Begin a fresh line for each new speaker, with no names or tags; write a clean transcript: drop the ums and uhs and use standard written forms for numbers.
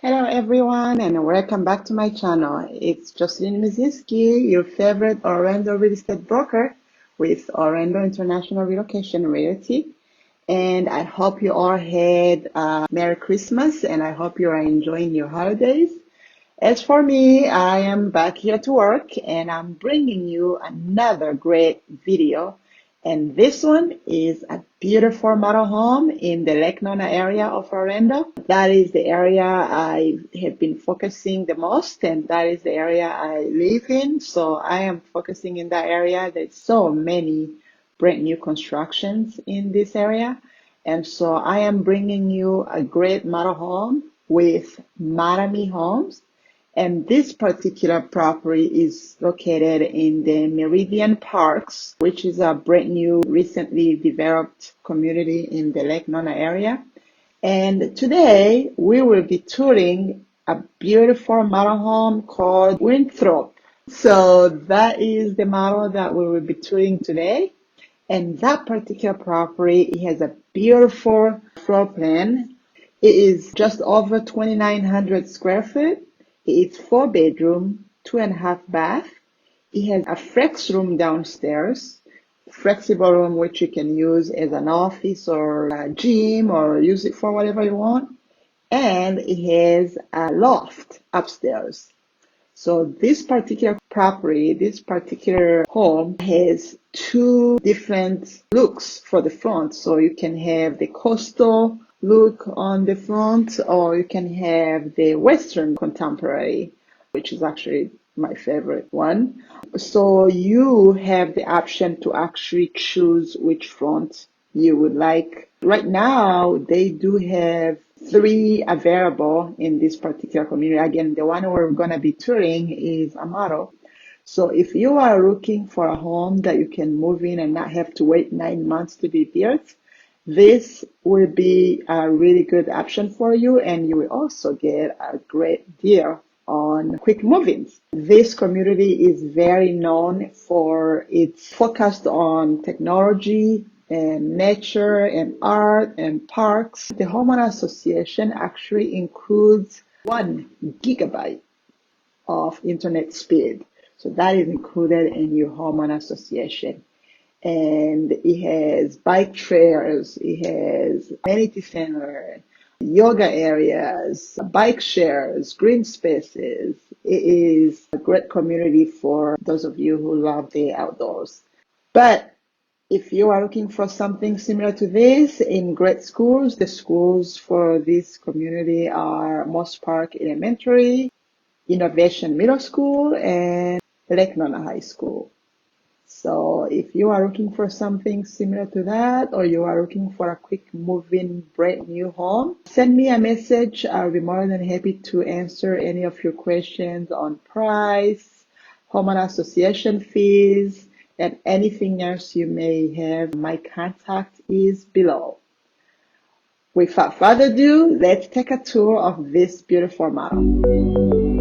Hello everyone and welcome back to my channel. It's Jocelyn Mizinski, your favorite Orlando real estate broker with Orlando International Relocation Realty. And I hope you all had a Merry Christmas and I hope you are enjoying your holidays. As for me, I am back here to work and I'm bringing you another great video. And this one is a beautiful model home in the Lake Nona area of Orlando. That is the area I have been focusing the most, and that is the area I live in. So I am focusing in that area. There's so many brand new constructions in this area. And so I am bringing you a great model home with Marami Homes. And this particular property is located in the Meridian Parks, which is a brand new, recently developed community in the Lake Nona area. And today we will be touring a beautiful model home called Winthrop. So that is the model that we will be touring today. And that particular property, it has a beautiful floor plan. It is just over 2,900 square feet. It's 4 bedroom, 2.5 bath. It has a flex room downstairs, flexible room which you can use as an office or a gym or use it for whatever you want. And it has a loft upstairs. So this particular property, this particular home has two different looks for the front. So you can have the coastal look on the front, or you can have the Western contemporary, which is actually my favorite one. So you have the option to actually choose which front you would like. Right now, they do have 3 available in this particular community. Again, the one we're going to be touring is a model. So if you are looking for a home that you can move in and not have to wait 9 months to be built, this will be a really good option for you, and you will also get a great deal on quick move-ins. This community is very known for its focus on technology and nature and art and parks. The homeowner association actually includes 1 gigabyte of internet speed. So that is included in your homeowner association. And it has bike trails, it has amenity center, yoga areas, bike shares, green spaces. It is a great community for those of you who love the outdoors. But if you are looking for something similar to this in great schools, the schools for this community are Moss Park Elementary, Innovation Middle School, and Lake Nona High School. So if you are looking for something similar to that, or you are looking for a quick move-in brand new home, send me a message. I'll be more than happy to answer any of your questions on price, homeowner association fees, and anything else you may have. My contact is below. Without further ado, let's take a tour of this beautiful model.